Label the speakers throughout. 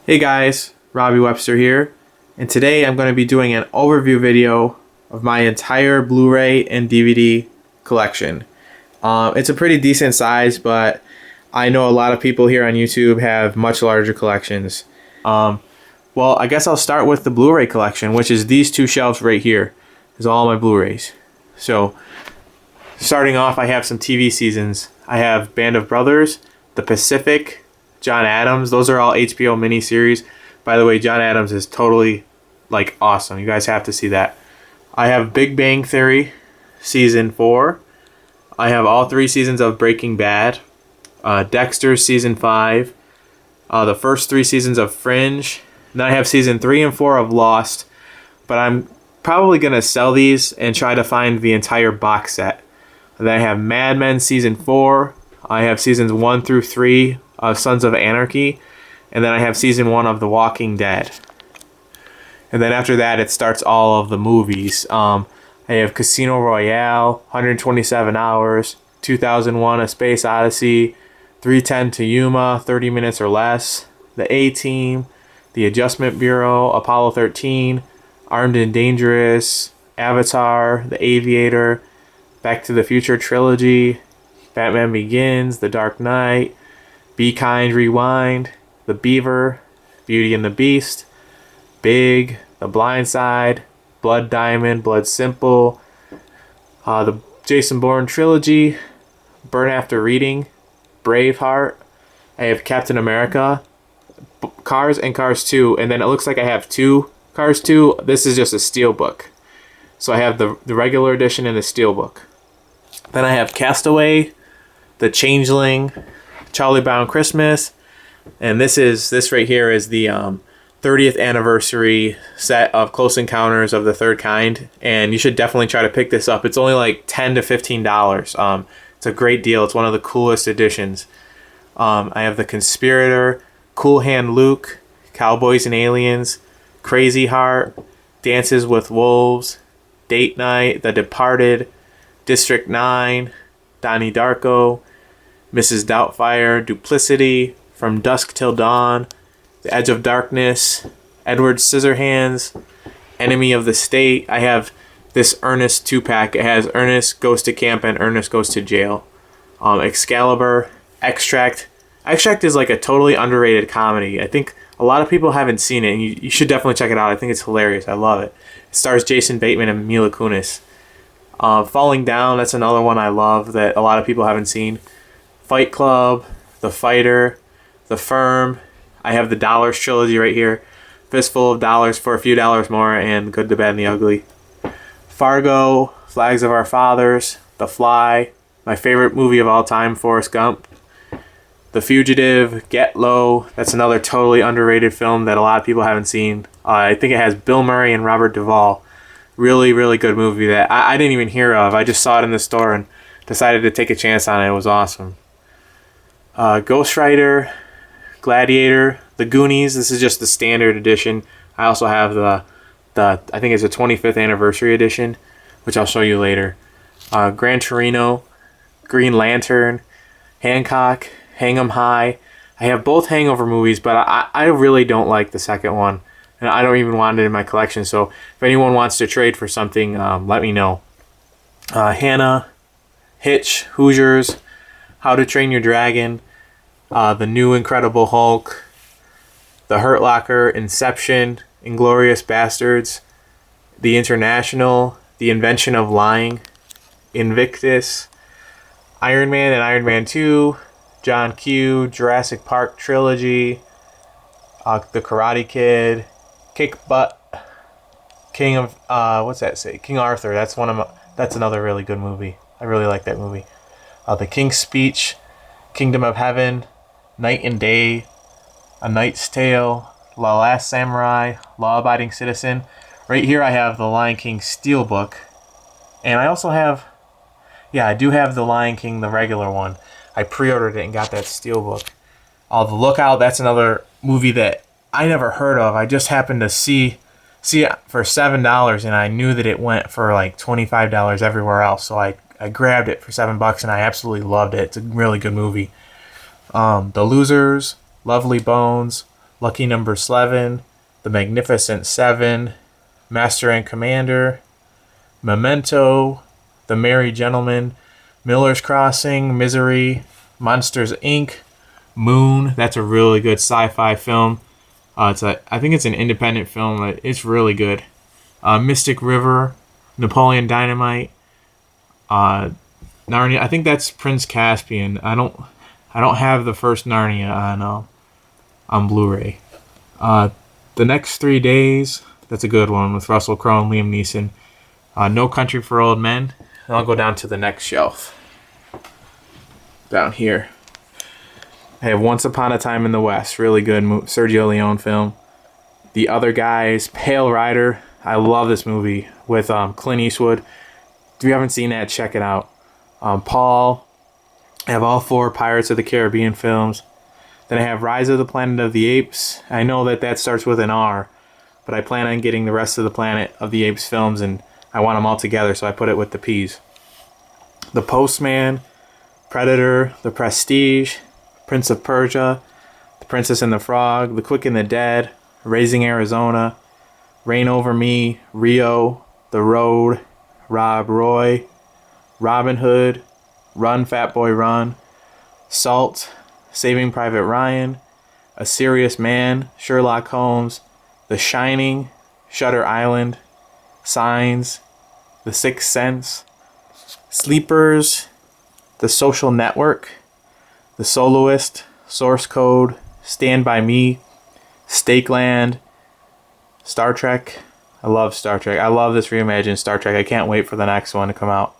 Speaker 1: Hey guys, Robbie Webster here, and today I'm going to be doing an overview video of my entire Blu-ray and DVD collection. It's a pretty decent size, but I know a lot of people here on YouTube have much larger collections. Well, I guess I'll start with the Blu-ray collection, which is these two shelves right here. Is all my Blu-rays. So, starting off, I have some TV seasons. I have Band of Brothers, The Pacific, John Adams. Those are all HBO miniseries. By the way, John Adams is totally like awesome. You guys have to see that. I have Big Bang Theory season 4. I have all 3 seasons of Breaking Bad. Dexter season 5. The first 3 seasons of Fringe. Then I have season 3 and 4 of Lost. But I'm probably gonna sell these and try to find the entire box set. And then I have Mad Men season 4. I have seasons 1 through 3 of Sons of Anarchy, and then I have season 1 of The Walking Dead. And then after that, it starts all of the movies. I have Casino Royale, 127 Hours, 2001: A Space Odyssey, 3:10 to Yuma, 30 Minutes or Less, The A-Team, The Adjustment Bureau, Apollo 13, Armed and Dangerous, Avatar, The Aviator, Back to the Future Trilogy, Batman Begins, The Dark Knight, Be Kind, Rewind, The Beaver, Beauty and the Beast, Big, The Blind Side, Blood Diamond, Blood Simple, the Jason Bourne Trilogy, Burn After Reading, Braveheart. I have Captain America, Cars, and Cars 2. And then it looks like I have 2 Cars 2. This is just a Steelbook. So I have the regular edition and the Steelbook. Then I have Castaway, The Changeling, Charlie Brown Christmas, and this right here is the 30th anniversary set of Close Encounters of the Third Kind, and you should definitely try to pick this up. It's only like $10 to $15. It's a great deal. It's one of the coolest editions. I have The Conspirator, Cool Hand Luke, Cowboys and Aliens, Crazy Heart, Dances with Wolves, Date Night, The Departed, District 9, Donnie Darko, Mrs. Doubtfire, Duplicity, From Dusk Till Dawn, The Edge of Darkness, Edward Scissorhands, Enemy of the State. I have this Ernest 2-pack. It has Ernest Goes to Camp and Ernest Goes to Jail. Excalibur, Extract. Extract is like a totally underrated comedy. I think a lot of people haven't seen it, and you should definitely check it out. I think it's hilarious. I love it. It stars Jason Bateman and Mila Kunis. Falling Down, that's another one I love that a lot of people haven't seen. Fight Club, The Fighter, The Firm. I have the Dollars trilogy right here. Fistful of Dollars for a Few Dollars More, and Good, the Bad, and the Ugly. Fargo, Flags of Our Fathers, The Fly, my favorite movie of all time, Forrest Gump. The Fugitive, Get Low. That's another totally underrated film that a lot of people haven't seen. I think it has Bill Murray and Robert Duvall. Really, really good movie that I didn't even hear of. I just saw it in the store and decided to take a chance on it. It was awesome. Ghost Rider, Gladiator, The Goonies. This is just the standard edition. I also have the I think it's a 25th anniversary edition, which I'll show you later. Gran Torino, Green Lantern, Hancock, Hang 'em High. I have both Hangover movies, but I really don't like the second one, and I don't even want it in my collection. So if anyone wants to trade for something, let me know. Hannah, Hitch, Hoosiers, How to Train Your Dragon, The New Incredible Hulk, The Hurt Locker, Inception, Inglourious Bastards, The International, The Invention of Lying, Invictus, Iron Man and Iron Man 2, John Q, Jurassic Park Trilogy, The Karate Kid, Kick Butt, King of what's that say? King Arthur. That's another really good movie. I really like that movie. The King's Speech, Kingdom of Heaven, Night and Day, A Knight's Tale, The Last Samurai, Law Abiding Citizen. Right here I have the Lion King Steelbook, and I also have, I do have the Lion King, the regular one. I pre-ordered it and got that Steelbook. The Lookout, that's another movie that I never heard of. I just happened to see it for $7, and I knew that it went for like $25 everywhere else, so I I grabbed it for $7 and I absolutely loved it. It's a really good movie. The Losers, Lovely Bones, Lucky Number 11, The Magnificent Seven, Master and Commander, Memento, The Merry Gentleman, Miller's Crossing, Misery, Monsters Inc., Moon. That's a really good sci-fi film. I think it's an independent film. It's really good. Mystic River, Napoleon Dynamite, Narnia. I think that's Prince Caspian. I don't have the first Narnia on Blu-ray. The Next 3 Days. That's a good one with Russell Crowe and Liam Neeson. No Country for Old Men. And I'll go down to the next shelf. Down here. I have Once Upon a Time in the West. Really good Sergio Leone film. The Other Guys. Pale Rider. I love this movie with Clint Eastwood. If you haven't seen that, check it out. Paul. I have all 4 Pirates of the Caribbean films. Then I have Rise of the Planet of the Apes. I know that starts with an R, but I plan on getting the rest of the Planet of the Apes films, and I want them all together, so I put it with the P's. The Postman, Predator, The Prestige, Prince of Persia, The Princess and the Frog, The Quick and the Dead, Raising Arizona, Reign Over Me, Rio, The Road, Rob Roy, Robin Hood, Run, Fat Boy, Run, Salt, Saving Private Ryan, A Serious Man, Sherlock Holmes, The Shining, Shutter Island, Signs, The Sixth Sense, Sleepers, The Social Network, The Soloist, Source Code, Stand By Me, Stakeland, Star Trek. I love Star Trek. I love this reimagined Star Trek. I can't wait for the next one to come out.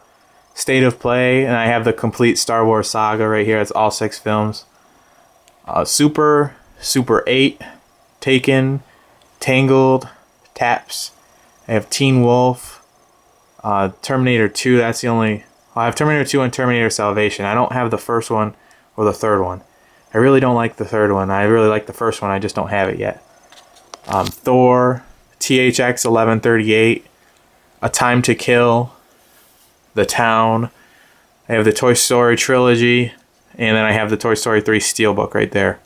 Speaker 1: State of Play, and I have the complete Star Wars saga right here. It's all 6 films. Super 8, Taken, Tangled, Taps. I have Teen Wolf, Terminator 2. That's the only... I have Terminator 2 and Terminator Salvation. I don't have the first one or the third one. I really don't like the third one. I really like the first one. I just don't have it yet. Thor, THX 1138, A Time to Kill, The Town. I have the Toy Story Trilogy, and then I have the Toy Story 3 Steelbook right there.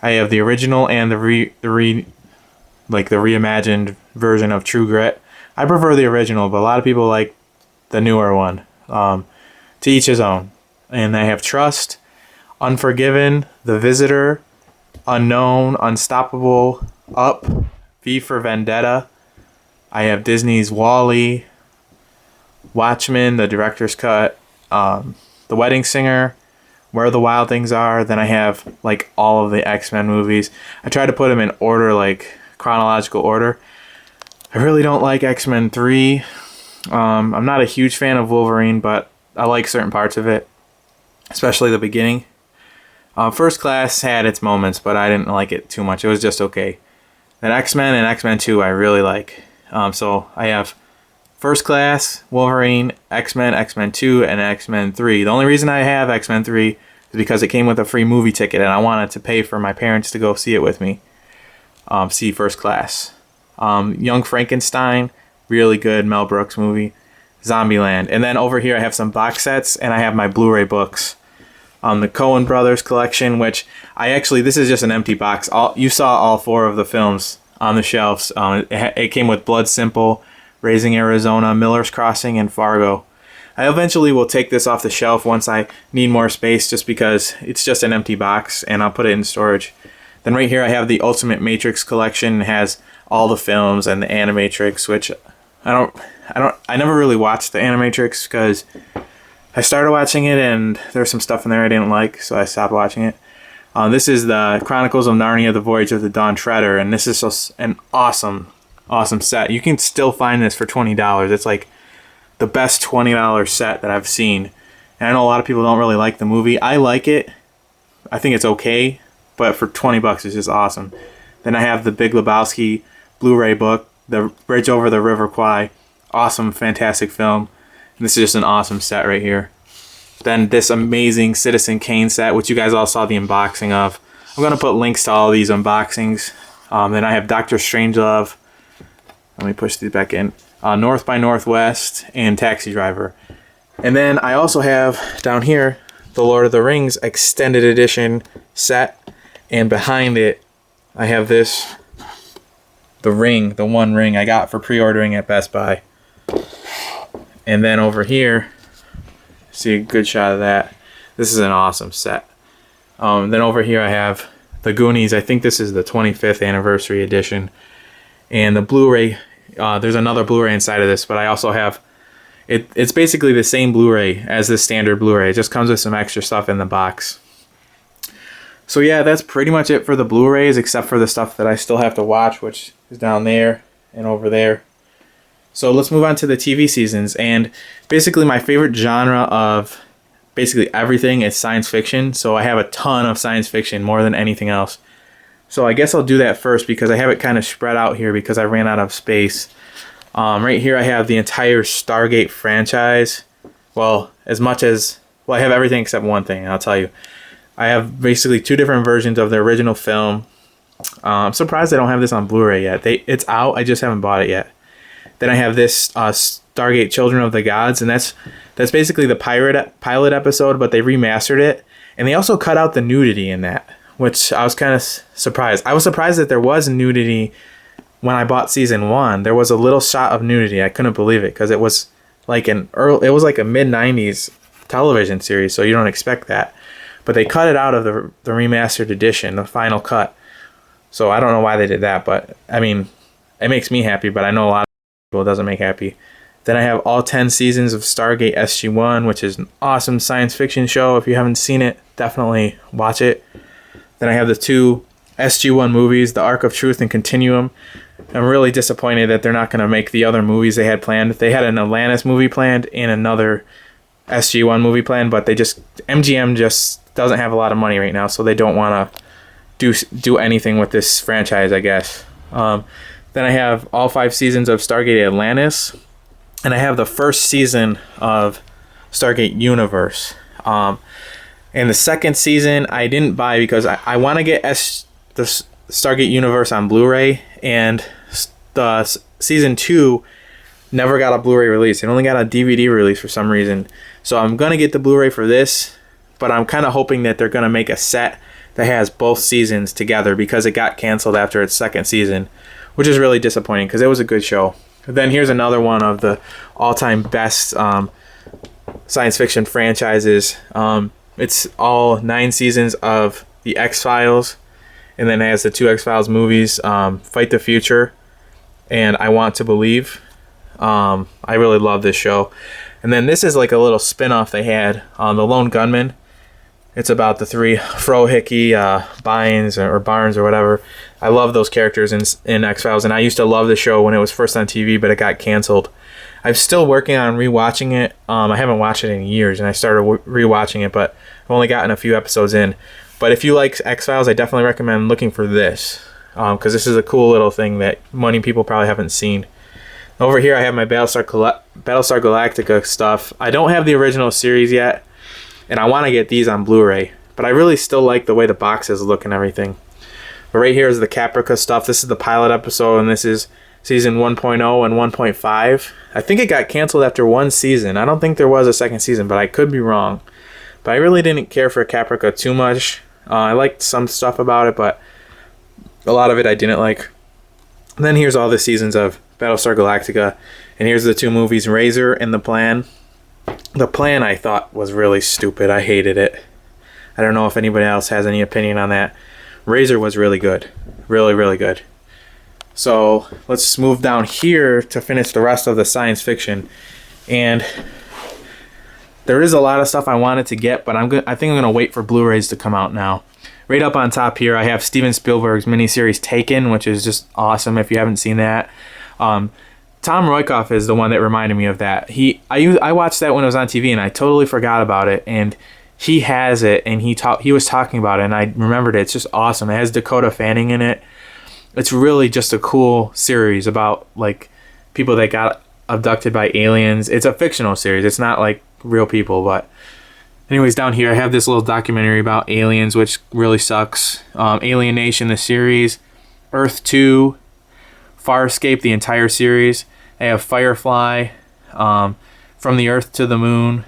Speaker 1: I have the original and the reimagined version of True Grit. I prefer the original, but a lot of people like the newer one. To each his own. And I have Trust, Unforgiven, The Visitor, Unknown, Unstoppable, Up, V for Vendetta. I have Disney's WALL-E, Watchmen, the director's cut, The Wedding Singer, Where the Wild Things Are. Then I have like all of the X-Men movies. I try to put them in order, like chronological order. I really don't like X-Men 3. I'm not a huge fan of Wolverine, but I like certain parts of it, especially the beginning. First Class had its moments, but I didn't like it too much. It was just okay. Then X-Men and X-Men 2 I really like. So I have First Class, Wolverine, X-Men, X-Men 2, and X-Men 3. The only reason I have X-Men 3 is because it came with a free movie ticket, and I wanted to pay for my parents to go see it with me. See First Class. Young Frankenstein, really good Mel Brooks movie. Zombieland. And then over here I have some box sets, and I have my Blu-ray books. The Coen Brothers collection, which this is just an empty box. You saw all 4 of the films on the shelves. It came with Blood Simple, Raising Arizona, Miller's Crossing, and Fargo. I eventually will take this off the shelf once I need more space, just because it's just an empty box, and I'll put it in storage. Then right here I have the Ultimate Matrix collection. It has all the films and the Animatrix, which I never really watched the Animatrix because I started watching it and there's some stuff in there I didn't like, so I stopped watching it. This is the Chronicles of Narnia, The Voyage of the Dawn Treader, and this is just an awesome set. You can still find this for $20. It's like the best $20 set that I've seen. And I know a lot of people don't really like the movie. I like it. I think it's okay, but for $20 it's just awesome. Then I have the Big Lebowski Blu-ray book, The Bridge Over the River Kwai. Awesome, fantastic film. And this is just an awesome set right here. Then this amazing Citizen Kane set, which you guys all saw the unboxing of. I'm going to put links to all these unboxings. Then I have Doctor Strangelove. Let me push these back in. North by Northwest and Taxi Driver. And then I also have down here the Lord of the Rings extended edition set, and behind it I have this, the one ring I got for pre-ordering at Best Buy. And then over here, see a good shot of that. This is an awesome set. Then over here I have the Goonies. I think this is the 25th anniversary edition. And the Blu-ray, there's another Blu-ray inside of this, but I also have, it's basically the same Blu-ray as the standard Blu-ray. It just comes with some extra stuff in the box. So yeah, that's pretty much it for the Blu-rays, except for the stuff that I still have to watch, which is down there and over there. So let's move on to the TV seasons. And basically my favorite genre of basically everything is science fiction. So I have a ton of science fiction, more than anything else. So I guess I'll do that first because I have it kind of spread out here because I ran out of space. Right here I have the entire Stargate franchise. Well, I have everything except one thing, I'll tell you. I have basically 2 different versions of the original film. I'm surprised I don't have this on Blu-ray yet. It's out, I just haven't bought it yet. Then I have this Stargate Children of the Gods, and that's basically the pilot episode, but they remastered it. And they also cut out the nudity in that, which I was kind of surprised. I was surprised that there was nudity when I bought season 1. There was a little shot of nudity. I couldn't believe it because it was like a mid-90s television series, so you don't expect that. But they cut it out of the remastered edition, the final cut. So I don't know why they did that, but I mean, it makes me happy, but I know a lot of people it doesn't make happy. Then I have all 10 seasons of Stargate SG-1, which is an awesome science fiction show. If you haven't seen it, definitely watch it. Then I have the 2 SG-1 movies, The Arc of Truth and Continuum. I'm really disappointed that they're not going to make the other movies they had planned. They had an Atlantis movie planned and another SG-1 movie planned, but MGM just doesn't have a lot of money right now, so they don't want to do anything with this franchise, I guess. Then I have all 5 seasons of Stargate Atlantis, and I have the first season of Stargate Universe. And the second season I didn't buy because I want to get the Stargate Universe on Blu-ray, and the season 2 never got a Blu-ray release. It only got a DVD release for some reason. So I'm going to get the Blu-ray for this, but I'm kind of hoping that they're going to make a set that has both seasons together because it got canceled after its second season, which is really disappointing because it was a good show. Then here's another one of the all-time best science fiction franchises. It's all 9 seasons of The X-Files, and then it has the 2 X-Files movies, Fight the Future and I Want to Believe. I really love this show. And then this is like a little spin-off they had on The Lone Gunman. It's about the 3 Frohickey, Barnes or whatever. I love those characters in X-Files, and I used to love the show when it was first on TV, but it got canceled. I'm still working on rewatching it. I haven't watched it in years, and I started rewatching it, but I've only gotten a few episodes in. But if you like X-Files, I definitely recommend looking for this, because this is a cool little thing that many people probably haven't seen. Over here, I have my Battlestar Galactica stuff. I don't have the original series yet, and I want to get these on Blu-ray, but I really still like the way the boxes look and everything. But right here is the Caprica stuff. This is the pilot episode, and this is season 1.0 and 1.5. I think it got canceled after 1 season. I don't think there was a second season, but I could be wrong. But I really didn't care for Caprica too much. I liked some stuff about it, but a lot of it I didn't like. And then here's all the seasons of Battlestar Galactica, and here's the 2 movies, Razor and The Plan. The Plan I thought was really stupid. I hated it. I don't know if anybody else has any opinion on that. Razor was really good. Really, really good. So let's move down here to finish the rest of the science fiction. And there is a lot of stuff I wanted to get, but I think I'm going to wait for Blu-rays to come out now. Right up on top here, I have Steven Spielberg's miniseries Taken, which is just awesome if you haven't seen that. Tom Roykoff is the one that reminded me of that. I watched that when it was on TV, and I totally forgot about it. And he has it, and he was talking about it, and I remembered it. It's just awesome. It has Dakota Fanning in it. It's really just a cool series about like people that got abducted by aliens. It's a fictional series. It's not like real people, but anyways, down here I have this little documentary about aliens, which really sucks. Alien Nation, the series, Earth 2, Farscape, the entire series. I have Firefly, From the Earth to the Moon,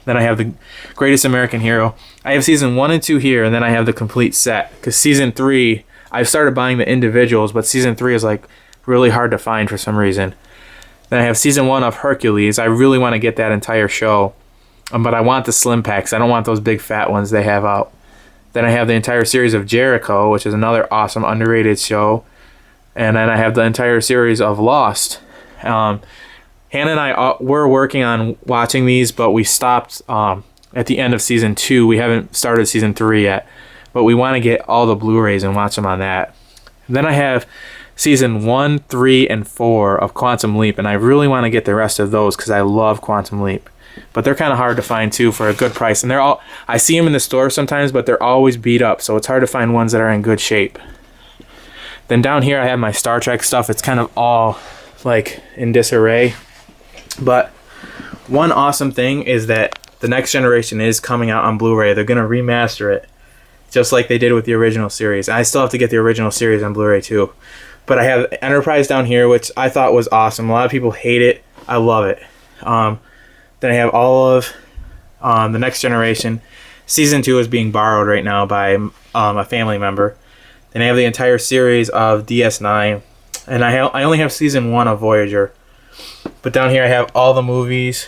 Speaker 1: Then I have the Greatest American Hero. I have season 1 and 2 here, and then I have the complete set. Because season 3, I've started buying the individuals, but season 3 is like really hard to find for some reason. Then I have season 1 of Hercules. I really want to get that entire show. But I want the slim packs. I don't want those big fat ones they have out. Then I have the entire series of Jericho, which is another awesome underrated show. And then I have the entire series of Lost. Hannah and I were working on watching these, but we stopped at the end of season 2. We haven't started season 3 yet, but we want to get all the Blu-rays and watch them on that. And then I have season 1, 3, and 4 of Quantum Leap, and I really want to get the rest of those because I love Quantum Leap. But they're kind of hard to find too for a good price, and I see them in the store sometimes, but they're always beat up, so it's hard to find ones that are in good shape. Then down here I have my Star Trek stuff. It's kind of all like in disarray. But one awesome thing is that the Next Generation is coming out on Blu-ray. They're going to remaster it, just like they did with the original series. And I still have to get the original series on Blu-ray too. But I have Enterprise down here, which I thought was awesome. A lot of people hate it. I love it. Then I have all of the Next Generation. Season 2 is being borrowed right now by a family member. Then I have the entire series of DS9. And I only have season 1 of Voyager. But down here I have all the movies,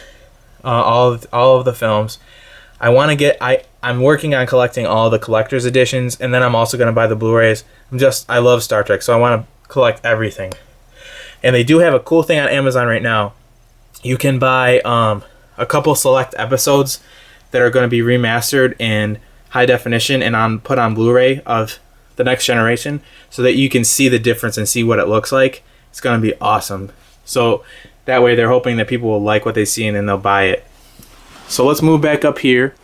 Speaker 1: all of the films. I'm working on collecting all the collector's editions, and then I'm also going to buy the Blu-rays. I love Star Trek, so I want to collect everything. And they do have a cool thing on Amazon right now. You can buy a couple select episodes that are going to be remastered in high definition and put on Blu-ray of the Next Generation, so that you can see the difference and see what it looks like. It's going to be awesome. So that way they're hoping that people will like what they see and then they'll buy it. So let's move back up here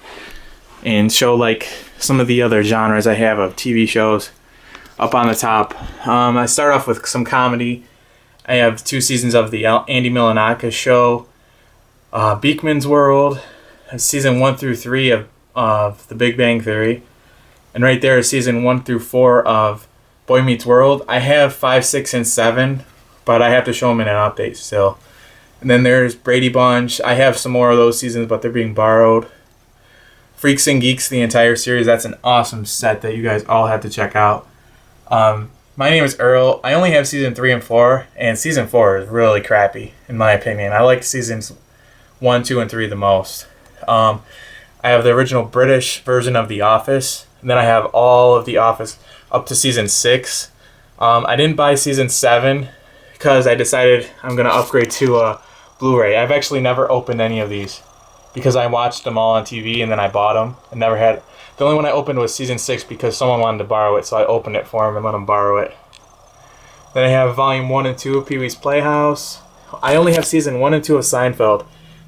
Speaker 1: and show like some of the other genres I have of TV shows up on the top. I start off with some comedy. I have 2 seasons of the Andy Milonakis show, Beakman's World, season 1 through 3 of The Big Bang Theory. And right there is season 1 through 4 of Boy Meets World. I have 5, 6, and 7, but I have to show them in an update still. And then there's Brady Bunch. I have some more of those seasons, but they're being borrowed. Freaks and Geeks, the entire series. That's an awesome set that you guys all have to check out. My name is Earl. I only have season 3 and 4, and season 4 is really crappy, in my opinion. I like seasons 1, 2, and 3 the most. I have the original British version of The Office, and then I have all of The Office up to season 6. I didn't buy season 7 because I decided I'm going to upgrade to Blu-ray. I've actually never opened any of these because I watched them all on TV and then I bought them and never had. The only one I opened was season 6 because someone wanted to borrow it, so I opened it for him and let him borrow it. Then I have volume 1 and 2 of Pee-wee's Playhouse. I only have season 1 and 2 of Seinfeld.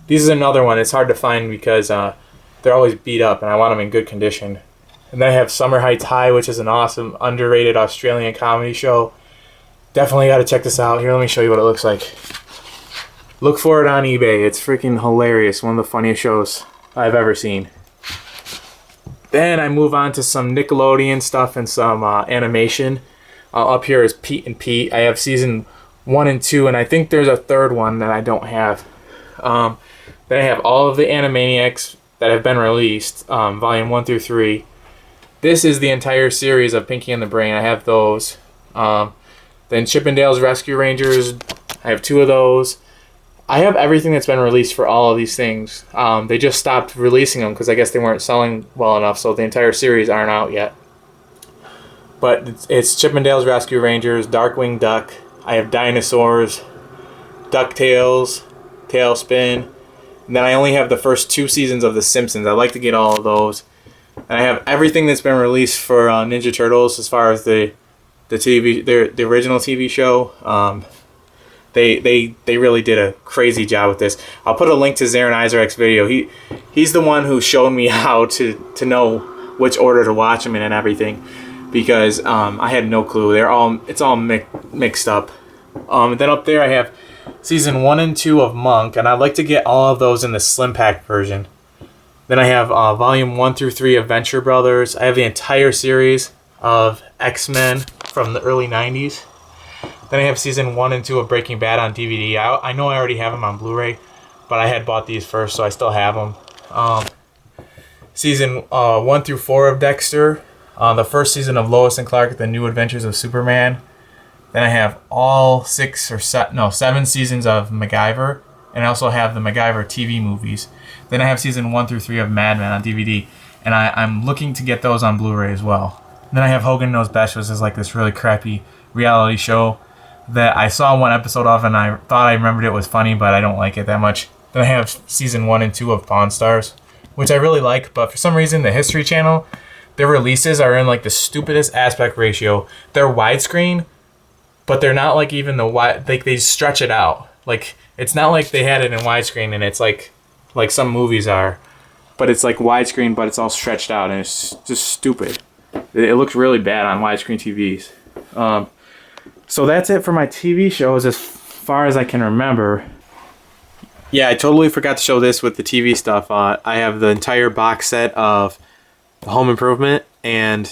Speaker 1: This is another one. It's hard to find because they're always beat up and I want them in good condition. And then I have Summer Heights High, which is an awesome, underrated Australian comedy show. Definitely got to check this out. Here, let me show you what it looks like. Look for it on eBay. It's freaking hilarious. One of the funniest shows I've ever seen. Then I move on to some Nickelodeon stuff and some animation. Up here is Pete and Pete. I have season 1 and 2, and I think there's a third one that I don't have. Then I have all of the Animaniacs that have been released, volume 1 through 3. This is the entire series of Pinky and the Brain. I have those. Then Chippendales Rescue Rangers. I have 2 of those. I have everything that's been released for all of these things. They just stopped releasing them because I guess they weren't selling well enough, so the entire series aren't out yet. But it's Chippendales Rescue Rangers, Darkwing Duck. I have Dinosaurs, DuckTales, Tailspin. And then I only have the first 2 seasons of The Simpsons. I'd like to get all of those. And I have everything that's been released for Ninja Turtles as far as the original TV show. They really did a crazy job with this. I'll put a link to Zarin Isaac's video. He's the one who showed me how to know which order to watch them in and everything, because I had no clue. It's all mixed up. Then up there I have season 1 and 2 of Monk, and I'd like to get all of those in the slim pack version. Then I have volume 1 through 3 of Venture Brothers. I have the entire series of X-Men from the early 90s. Then I have season 1 and 2 of Breaking Bad on DVD. I know I already have them on Blu-ray, but I had bought these first, so I still have them. Season 1 through 4 of Dexter, the first season of Lois and Clark: The New Adventures of Superman. Then I have all 7 seasons of MacGyver, and I also have the MacGyver TV movies. Then I have season 1 through 3 of Mad Men on DVD, and I'm looking to get those on Blu-ray as well. And then I have Hogan Knows Best, which is like this really crappy reality show that I saw one episode of, and I thought I remembered it was funny, but I don't like it that much. Then I have season 1 and 2 of Pawn Stars, which I really like, but for some reason the History Channel, their releases are in like the stupidest aspect ratio. They're widescreen, but they're not like even the wide, like they stretch it out. Like it's not like they had it in widescreen and it's like some movies are, but it's like widescreen, but it's all stretched out and it's just stupid. It looks really bad on widescreen TVs. So that's it for my TV shows as far as I can remember. Yeah, I totally forgot to show this with the TV stuff. I have the entire box set of Home Improvement, and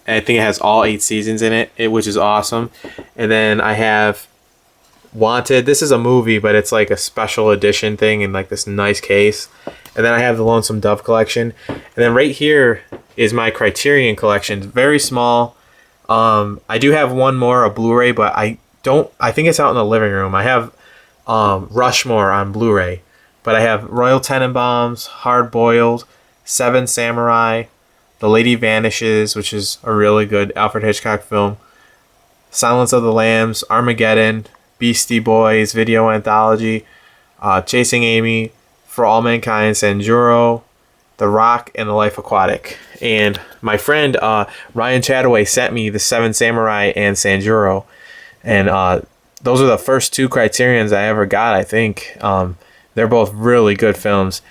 Speaker 1: I think it has all 8 seasons in it, which is awesome. And then I have Wanted. This is a movie, but it's like a special edition thing in like this nice case. And then I have the Lonesome Dove collection. And then right here is my Criterion Collection. It's very small. I do have one more, a Blu-ray, but I think it's out in the living room. I have Rushmore on Blu-ray, but I have Royal Tenenbaums, Hard Boiled, Seven Samurai, The Lady Vanishes, which is a really good Alfred Hitchcock film, Silence of the Lambs, Armageddon, Beastie Boys video anthology, Chasing Amy, For All Mankind, Sanjuro, The Rock, and The Life Aquatic. And my friend Ryan Chataway sent me the Seven Samurai and Sanjuro, and those are the first 2 Criterions I ever got, I think. They're both really good films.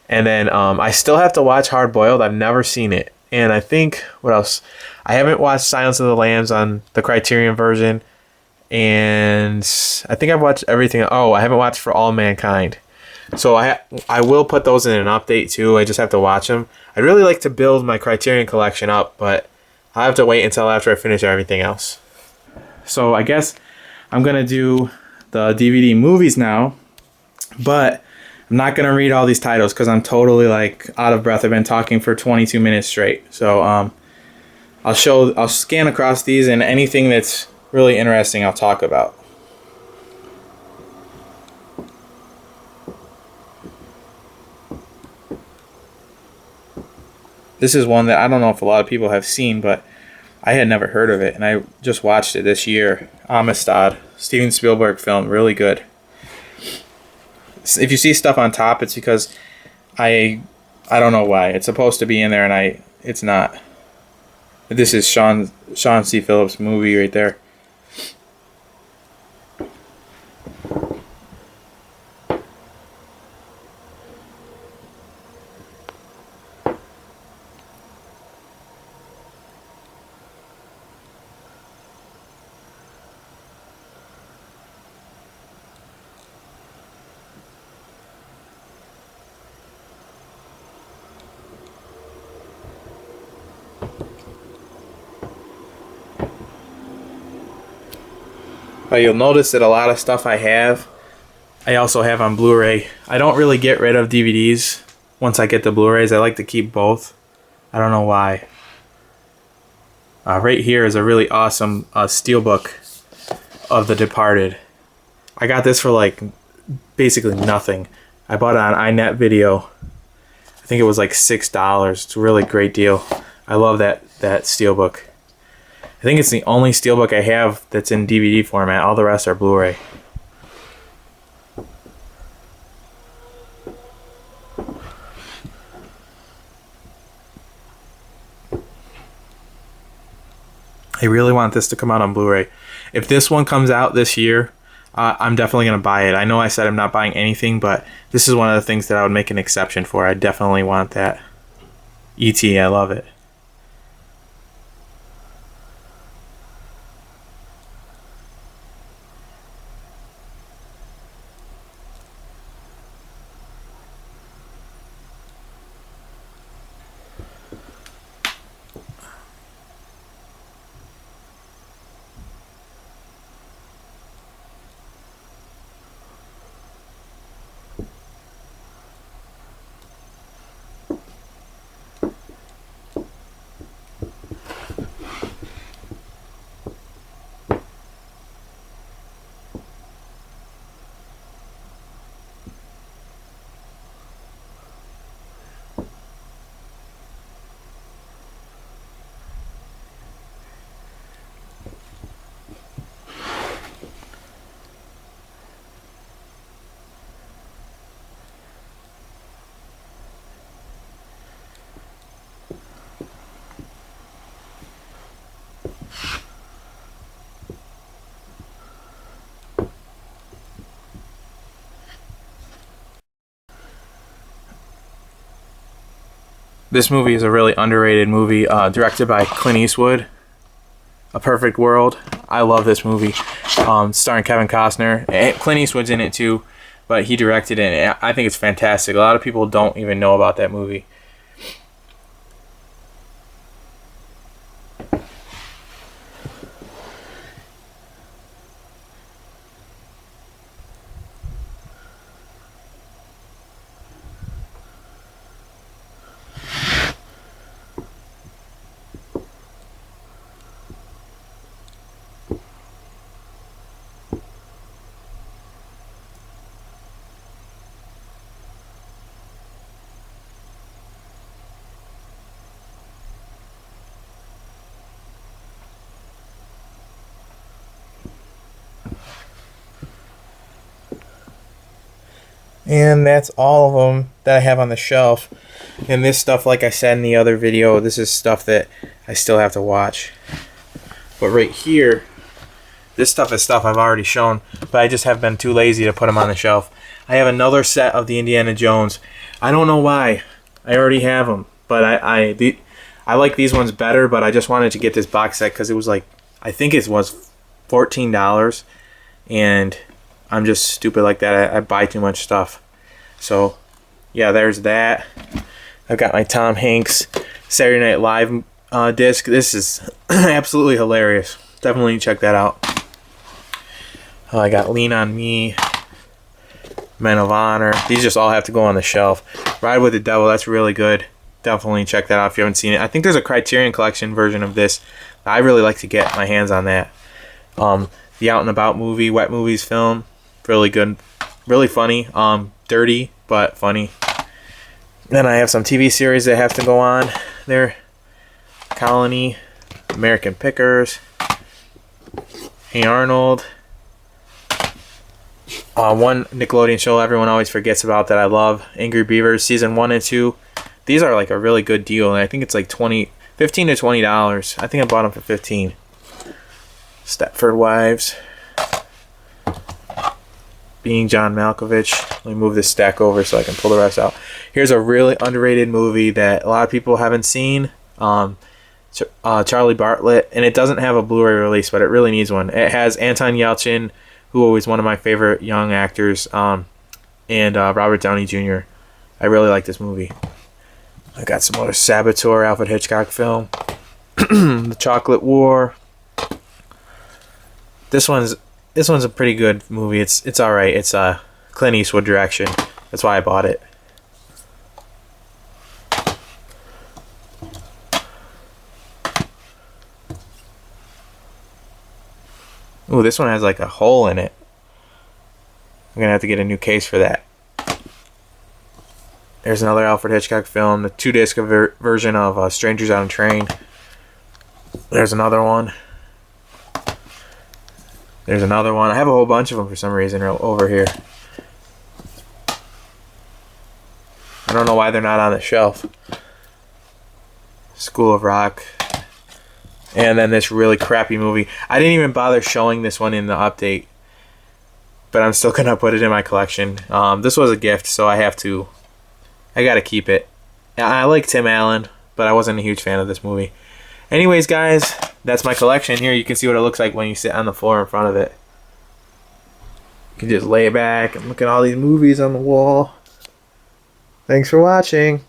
Speaker 1: And then I still have to watch Hard Boiled. I've never seen it. And I think, what else? I haven't watched Silence of the Lambs on the Criterion version. And I think I've watched everything. Oh, I haven't watched For All Mankind. So I will put those in an update too. I just have to watch them. I'd really like to build my Criterion collection up, but I'll have to wait until after I finish everything else. So I guess I'm going to do the DVD movies now, but I'm not going to read all these titles because I'm totally like out of breath. I've been talking for 22 minutes straight. So I'll scan across these, and anything that's really interesting I'll talk about. This is one that I don't know if a lot of people have seen, but I had never heard of it, and I just watched it this year. Amistad, Steven Spielberg film, really good. If you see stuff on top, it's because I don't know why. It's supposed to be in there, and it's not. This is Sean C. Phillips' movie right there. You'll notice that a lot of stuff I also have on Blu-ray. I don't really get rid of DVDs once I get the Blu-rays. I like to keep both. I don't know why. Right here is a really awesome Steelbook of The Departed. I got this for like basically nothing. I bought it on iNet Video. I think it was like $6. It's a really great deal. I love that Steelbook. I think it's the only Steelbook I have that's in DVD format. All the rest are Blu-ray. I really want this to come out on Blu-ray. If this one comes out this year, I'm definitely going to buy it. I know I said I'm not buying anything, but this is one of the things that I would make an exception for. I definitely want that. E.T., I love it. This movie is a really underrated movie, directed by Clint Eastwood. A Perfect World. I love this movie. Starring Kevin Costner. Clint Eastwood's in it too, but he directed it. And I think it's fantastic. A lot of people don't even know about that movie. And that's all of them that I have on the shelf. And this stuff, like I said in the other video, this is stuff that I still have to watch. But right here, this stuff is stuff I've already shown, but I just have been too lazy to put them on the shelf. I have another set of the Indiana Jones. I don't know why. I already have them, but I like these ones better, but I just wanted to get this box set because it was like, I think it was $14, and I'm just stupid like that. I buy too much stuff. So, yeah, there's that. I've got my Tom Hanks Saturday Night Live disc. This is absolutely hilarious. Definitely check that out. I got Lean on Me, Men of Honor. These just all have to go on the shelf. Ride with the Devil, that's really good. Definitely check that out if you haven't seen it. I think there's a Criterion Collection version of this. I really like to get my hands on that. The Out and About movie, Wet Movies film. Really good, really funny, dirty but funny. Then I have some TV series that have to go on there. Colony, American Pickers, Hey Arnold. One Nickelodeon show everyone always forgets about that I love, Angry Beavers season 1 and 2. These are like a really good deal, and I think it's like $15 to $20. I think I bought them for $15. Stepford Wives. Being John Malkovich. Let me move this stack over so I can pull the rest out. Here's a really underrated movie that a lot of people haven't seen. Charlie Bartlett, and it doesn't have a Blu-ray release, but it really needs one. It has Anton Yelchin, who is one of my favorite young actors, and Robert Downey Jr. I really like this movie. I got some other Saboteur, Alfred Hitchcock film. The Chocolate War. This one's a pretty good movie. It's all right. It's Clint Eastwood direction. That's why I bought it. Ooh, this one has like a hole in it. I'm gonna have to get a new case for that. There's another Alfred Hitchcock film, the 2-disc version of Strangers on a Train. There's another one. There's another one. I have a whole bunch of them for some reason over here. I don't know why they're not on the shelf. School of Rock. And then this really crappy movie. I didn't even bother showing this one in the update, but I'm still gonna put it in my collection. This was a gift, so I gotta keep it. I like Tim Allen, but I wasn't a huge fan of this movie. Anyways, guys, that's my collection. Here you can see what it looks like when you sit on the floor in front of it. You can just lay back and look at all these movies on the wall. Thanks for watching.